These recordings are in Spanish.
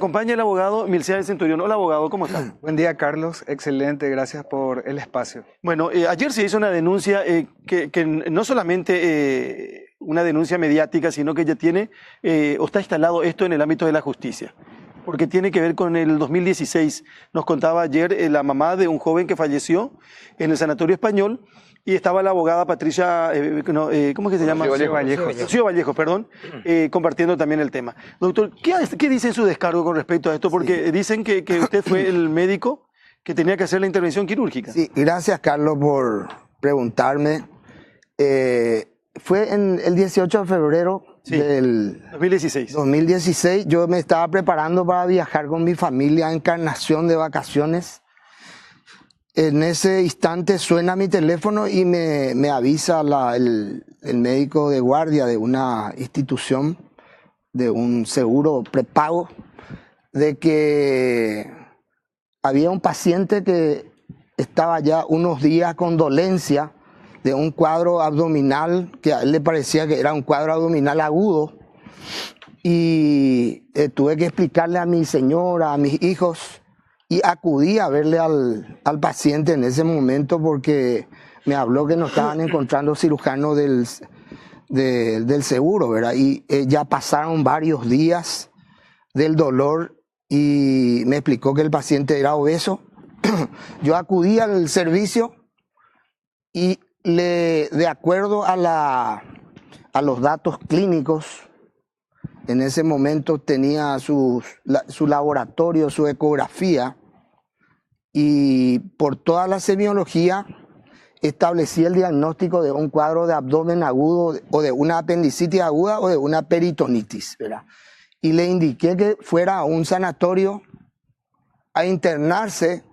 acompaña el abogado Milcea Centurión. Hola, abogado, ¿cómo está? Buen día, Carlos. Excelente, gracias por el espacio. Bueno, ayer se hizo una denuncia que no solamente una denuncia mediática, sino que ya tiene o está instalado esto en el ámbito de la justicia, porque tiene que ver con el 2016. Nos contaba ayer la mamá de un joven que falleció en el Sanatorio Español y estaba la abogada Patricia, ¿cómo es que se llama? Rocío Vallejo, perdón, compartiendo también el tema. Doctor, ¿qué dice en su descargo con respecto a esto? Porque dicen que usted fue el médico que tenía que hacer la intervención quirúrgica. Sí, gracias, Carlos, por preguntarme. Fue en el 18 de febrero del 2016. Yo me estaba preparando para viajar con mi familia a Encarnación de vacaciones. En ese instante suena mi teléfono y me avisa el médico de guardia de una institución, de un seguro prepago, de que había un paciente que estaba ya unos días con dolencia de un cuadro abdominal, que a él le parecía que era un cuadro abdominal agudo, y tuve que explicarle a mi señora, a mis hijos, y acudí a verle al paciente en ese momento porque me habló que no estaban encontrando cirujano del seguro, ¿verdad? Y ya pasaron varios días del dolor y me explicó que el paciente era obeso. Yo acudí al servicio y de acuerdo a los datos clínicos, en ese momento tenía su laboratorio, su ecografía, y por toda la semiología establecí el diagnóstico de un cuadro de abdomen agudo o de una apendicitis aguda o de una peritonitis, ¿verdad? Y le indiqué que fuera a un sanatorio a internarse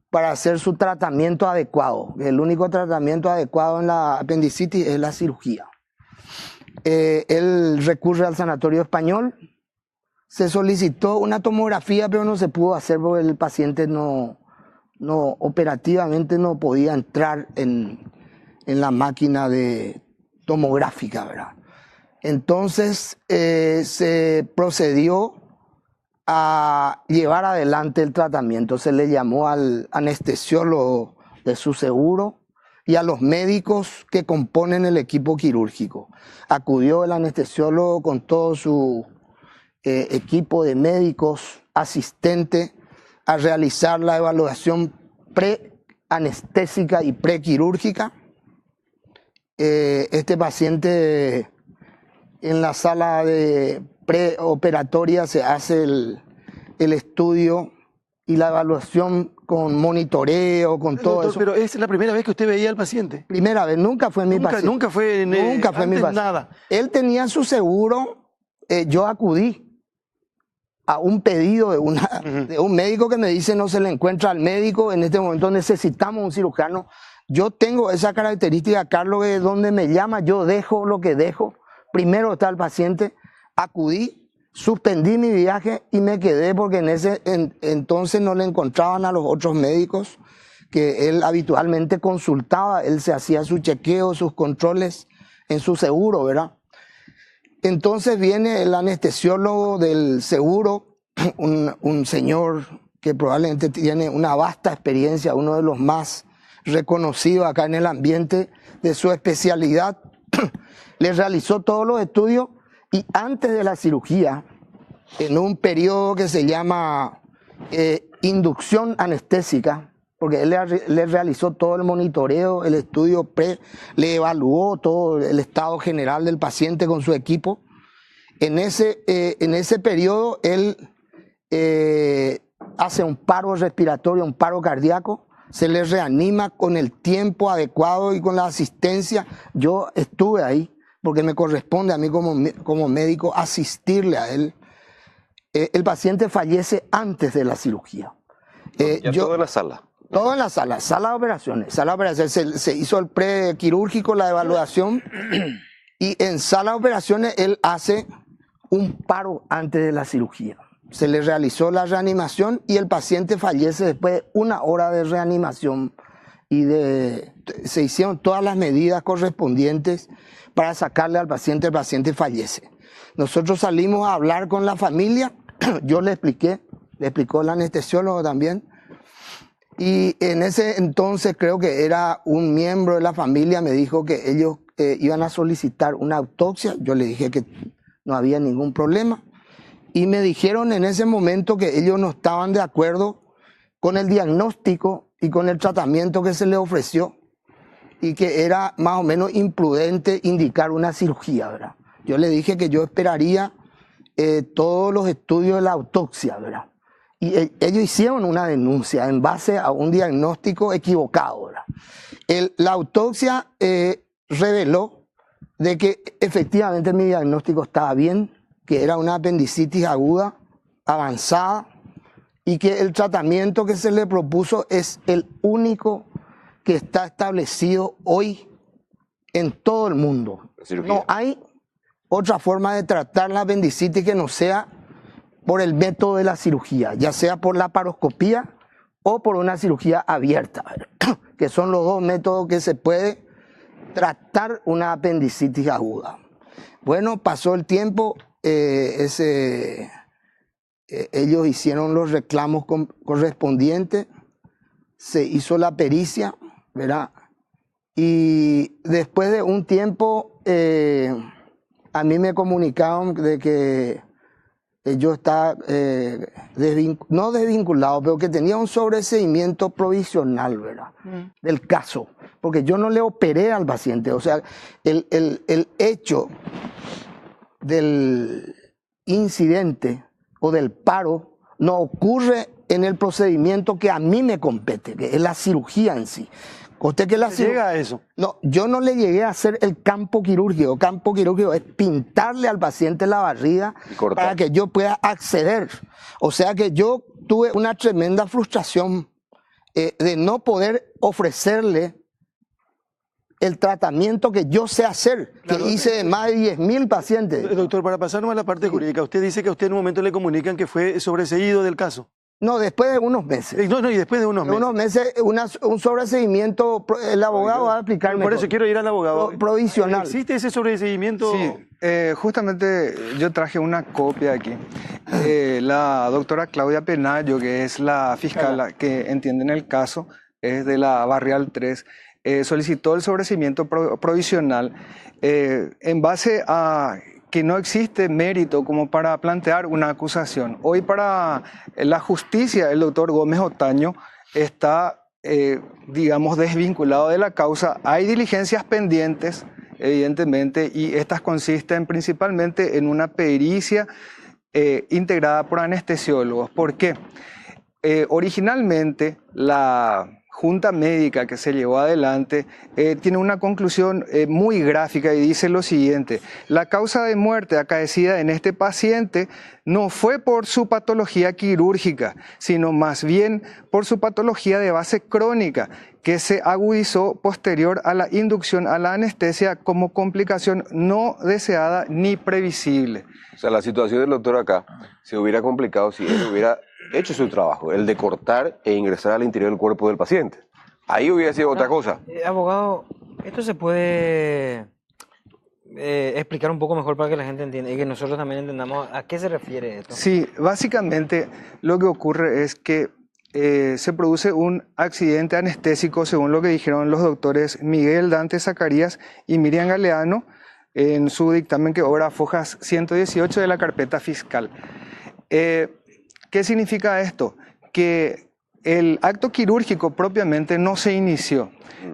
para hacer su tratamiento adecuado. El único tratamiento adecuado en la apendicitis es la cirugía. Él recurre al Sanatorio Español, se solicitó una tomografía, pero no se pudo hacer porque el paciente operativamente no podía entrar en la máquina tomográfica, ¿verdad? Entonces se procedió a llevar adelante el tratamiento. Se le llamó al anestesiólogo de su seguro y a los médicos que componen el equipo quirúrgico. Acudió el anestesiólogo con todo su equipo de médicos, asistente, a realizar la evaluación pre-anestésica y prequirúrgica. Este paciente en la sala de preoperatoria se hace el estudio y la evaluación con monitoreo, con todo doctor, eso. Pero es la primera vez que usted veía al paciente. Primera vez, nunca fue mi paciente. Nunca fue mi paciente. Nada. Él tenía su seguro, yo acudí a un pedido de un médico que me dice no se le encuentra al médico, en este momento necesitamos un cirujano. Yo tengo esa característica, Carlos, que donde me llama yo dejo lo que dejo. Primero está el paciente, acudí, suspendí mi viaje y me quedé porque entonces no le encontraban a los otros médicos que él habitualmente consultaba. Él se hacía su chequeo, sus controles en su seguro, ¿verdad? Entonces viene el anestesiólogo del seguro, un señor que probablemente tiene una vasta experiencia, uno de los más reconocidos acá en el ambiente de su especialidad. Le realizó todos los estudios y antes de la cirugía, en un periodo que se llama inducción anestésica, porque él le realizó todo el monitoreo, el estudio le evaluó todo el estado general del paciente con su equipo. En ese periodo él hace un paro respiratorio, un paro cardíaco, se le reanima con el tiempo adecuado y con la asistencia. Yo estuve ahí porque me corresponde a mí como médico asistirle a él. El paciente fallece antes de la cirugía. Todo en la sala. Todo en la sala de operaciones. Se hizo el prequirúrgico, la evaluación, y en sala de operaciones él hace un paro antes de la cirugía. Se le realizó la reanimación y el paciente fallece después de 1 hora de reanimación y se hicieron todas las medidas correspondientes para sacarle al paciente. El paciente fallece. Nosotros salimos a hablar con la familia, yo le expliqué le explicó el anestesiólogo también. Y en ese entonces creo que era un miembro de la familia, me dijo que ellos iban a solicitar una autopsia. Yo le dije que no había ningún problema. Y me dijeron en ese momento que ellos no estaban de acuerdo con el diagnóstico y con el tratamiento que se le ofreció y que era más o menos imprudente indicar una cirugía, ¿verdad? Yo le dije que yo esperaría todos los estudios de la autopsia, ¿verdad? Y ellos hicieron una denuncia en base a un diagnóstico equivocado, ¿verdad? La autopsia reveló de que efectivamente mi diagnóstico estaba bien, que era una apendicitis aguda, avanzada, y que el tratamiento que se le propuso es el único que está establecido hoy en todo el mundo. No hay otra forma de tratar la apendicitis que no sea por el método de la cirugía, ya sea por la laparoscopía o por una cirugía abierta, que son los dos métodos que se puede tratar una apendicitis aguda. Bueno, pasó el tiempo, ellos hicieron los reclamos correspondientes, se hizo la pericia, ¿verdad? Y después de un tiempo a mí me comunicaron de que yo estaba no desvinculado, pero que tenía un sobreseimiento provisional, ¿verdad? Del caso, porque yo no le operé al paciente, o sea, el hecho del incidente o del paro no ocurre en el procedimiento que a mí me compete, que es la cirugía en sí. Usted que llega a eso. No, yo no le llegué a hacer el campo quirúrgico. Campo quirúrgico es pintarle al paciente la barriga para que yo pueda acceder. O sea que yo tuve una tremenda frustración de no poder ofrecerle el tratamiento que yo sé hacer, claro, que hice de más de 10.000 pacientes. Doctor, para pasarnos a la parte jurídica, usted dice que a usted en un momento le comunican que fue sobreseído del caso. No, después de unos meses. No, y después de unos meses. Unos meses, un sobreseimiento, el abogado va a explicar mejor. Por eso quiero ir al abogado. Provisional. ¿Existe ese sobreseimiento? Sí, justamente yo traje una copia aquí. La doctora Claudia Penayo, que es la fiscal que entiende en el caso, es de la Barrial 3, solicitó el sobreseimiento provisional en base a que no existe mérito como para plantear una acusación. Hoy para la justicia el doctor Gómez Otaño está, digamos, desvinculado de la causa. Hay diligencias pendientes, evidentemente, y estas consisten principalmente en una pericia integrada por anestesiólogos. ¿Por qué? Originalmente la junta médica que se llevó adelante tiene una conclusión muy gráfica y dice lo siguiente: la causa de muerte acaecida en este paciente no fue por su patología quirúrgica, sino más bien por su patología de base crónica, que se agudizó posterior a la inducción a la anestesia como complicación no deseada ni previsible. O sea, la situación del doctor acá se hubiera complicado si él hubiera hecho su trabajo, el de cortar e ingresar al interior del cuerpo del paciente. Ahí hubiera sido otra cosa. Abogado, esto se puede explicar un poco mejor para que la gente entienda y que nosotros también entendamos a qué se refiere esto. Sí, básicamente lo que ocurre es que se produce un accidente anestésico, según lo que dijeron los doctores Miguel Dante Zacarías y Miriam Galeano en su dictamen que obra Fojas 118 de la carpeta fiscal. ¿Qué significa esto? Que el acto quirúrgico propiamente no se inició.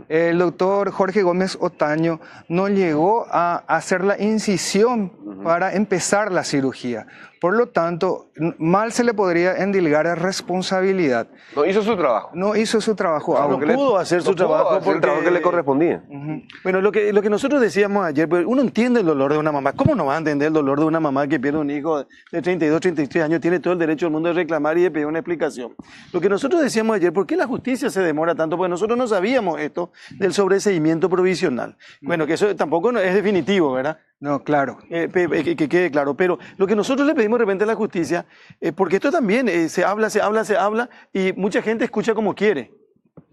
El doctor Jorge Gómez Otaño no llegó a hacer la incisión para empezar la cirugía. Por lo tanto, mal se le podría endilgar a responsabilidad. No hizo su trabajo. No hizo su trabajo. No pudo hacer su trabajo porque el trabajo que le correspondía. Bueno, lo que nosotros decíamos ayer, pues uno entiende el dolor de una mamá. ¿Cómo no va a entender el dolor de una mamá que pierde un hijo de 32, 33 años? Tiene todo el derecho del mundo de reclamar y de pedir una explicación. Lo que nosotros decíamos ayer, ¿por qué la justicia se demora tanto? Porque nosotros no sabíamos esto del sobreseimiento provisional. Bueno, que eso tampoco es definitivo, ¿verdad? No, claro. Que quede claro. Pero lo que nosotros le pedimos de repente a la justicia, porque esto también se habla y mucha gente escucha como quiere.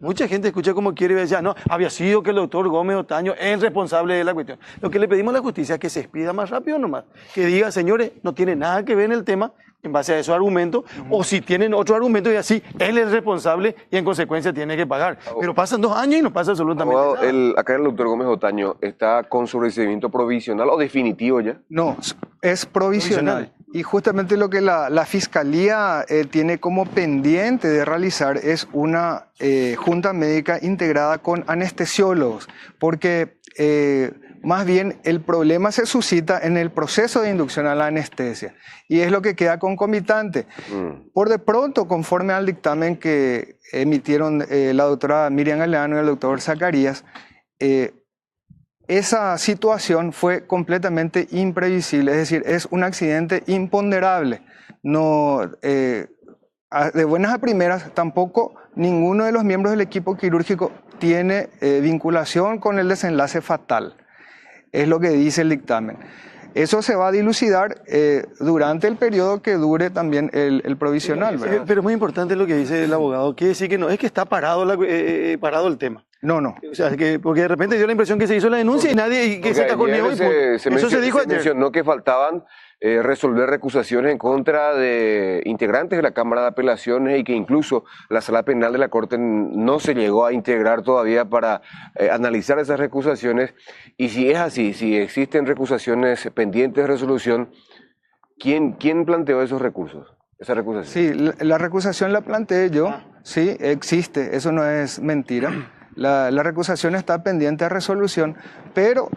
Mucha gente escucha como quiere y decía, no, había sido que el doctor Gómez Otaño es el responsable de la cuestión. Lo que le pedimos a la justicia es que se expida más rápido nomás. Que diga, señores, no tiene nada que ver en el tema en base a esos argumentos, o si tienen otro argumento y así, él es responsable y en consecuencia tiene que pagar. Pero pasan 2 años y no pasa absolutamente nada. Acá el doctor Gómez Otaño está con su recibimiento provisional o definitivo ya. No, es provisional. Y justamente lo que la Fiscalía tiene como pendiente de realizar es una junta médica integrada con anestesiólogos, porque más bien el problema se suscita en el proceso de inducción a la anestesia y es lo que queda concomitante. Por de pronto, conforme al dictamen que emitieron la doctora Miriam Galeano y el doctor Zacarías, esa situación fue completamente imprevisible, es decir, es un accidente imponderable. No, de buenas a primeras, tampoco ninguno de los miembros del equipo quirúrgico tiene vinculación con el desenlace fatal, es lo que dice el dictamen. Eso se va a dilucidar durante el periodo que dure también el provisional, ¿verdad? Pero es muy importante lo que dice el abogado, quiere decir que no es que está parado, parado el tema. No, no. O sea, porque de repente dio la impresión que se hizo la denuncia y nadie y que se cajoneó. Eso se dijo ayer. Mencionó que faltaban resolver recusaciones en contra de integrantes de la Cámara de Apelaciones y que incluso la Sala Penal de la Corte no se llegó a integrar todavía para analizar esas recusaciones. Y si es así, si existen recusaciones pendientes de resolución, ¿quién planteó esos recursos? Esa recusación. Sí, la recusación la planteé yo. Sí, existe, eso no es mentira. La recusación está pendiente de resolución, pero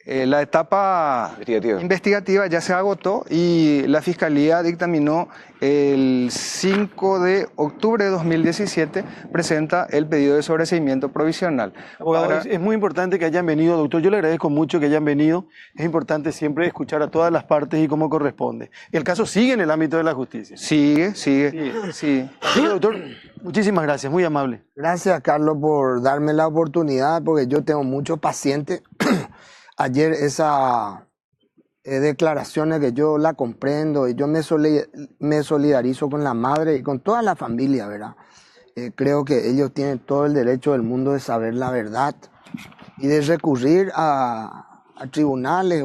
la etapa investigativa ya se agotó y la Fiscalía dictaminó el 5 de octubre de 2017, presenta el pedido de sobreseimiento provisional. Abogado, es muy importante que hayan venido, doctor, yo le agradezco mucho que hayan venido, es importante siempre escuchar a todas las partes y cómo corresponde. El caso sigue en el ámbito de la justicia. Sigue. Sí. Así que, doctor, muchísimas gracias, muy amable. Gracias, Carlos, por darme la oportunidad, porque yo tengo muchos pacientes. Ayer esas declaraciones que yo la comprendo y yo me solidarizo con la madre y con toda la familia, ¿verdad? Creo que ellos tienen todo el derecho del mundo de saber la verdad y de recurrir a tribunales.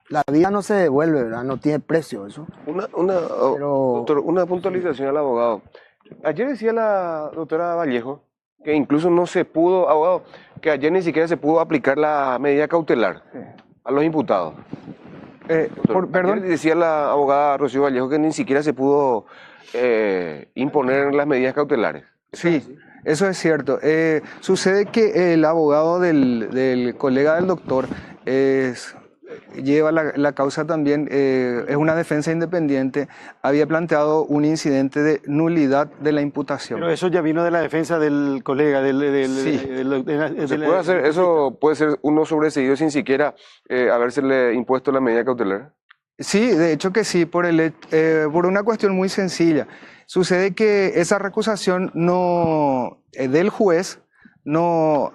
La vida no se devuelve, ¿verdad? No tiene precio eso. Doctor, una puntualización al abogado. Ayer decía la doctora Vallejo que incluso no se pudo, abogado, que ayer ni siquiera se pudo aplicar la medida cautelar a los imputados. Perdón. Ayer decía la abogada Rocío Vallejo que ni siquiera se pudo imponer las medidas cautelares. Sí, eso es cierto. Sucede que el abogado del colega del doctor lleva la causa también, es una defensa independiente, había planteado un incidente de nulidad de la imputación. Pero eso ya vino de la defensa del colega, ¿Se puede hacer, eso puede ser uno sobreseído sin siquiera habérsele impuesto la medida cautelar? Sí, de hecho que sí, por una cuestión muy sencilla. Sucede que esa recusación del juez no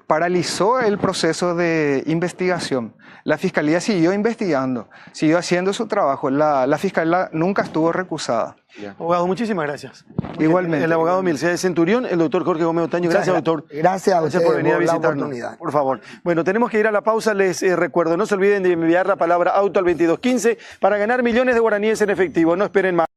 paralizó el proceso de investigación. La Fiscalía siguió investigando, siguió haciendo su trabajo. La Fiscalía nunca estuvo recusada. Abogado, muchísimas gracias. Igualmente. El abogado Milcea Centurión, el doctor Jorge Gómez Otaño. Gracias, doctor. Gracias a ustedes por venir a por la visitarnos. oportunidad. Por favor. Bueno, tenemos que ir a la pausa. Les recuerdo, no se olviden de enviar la palabra auto al 2215 para ganar millones de guaraníes en efectivo. No esperen más.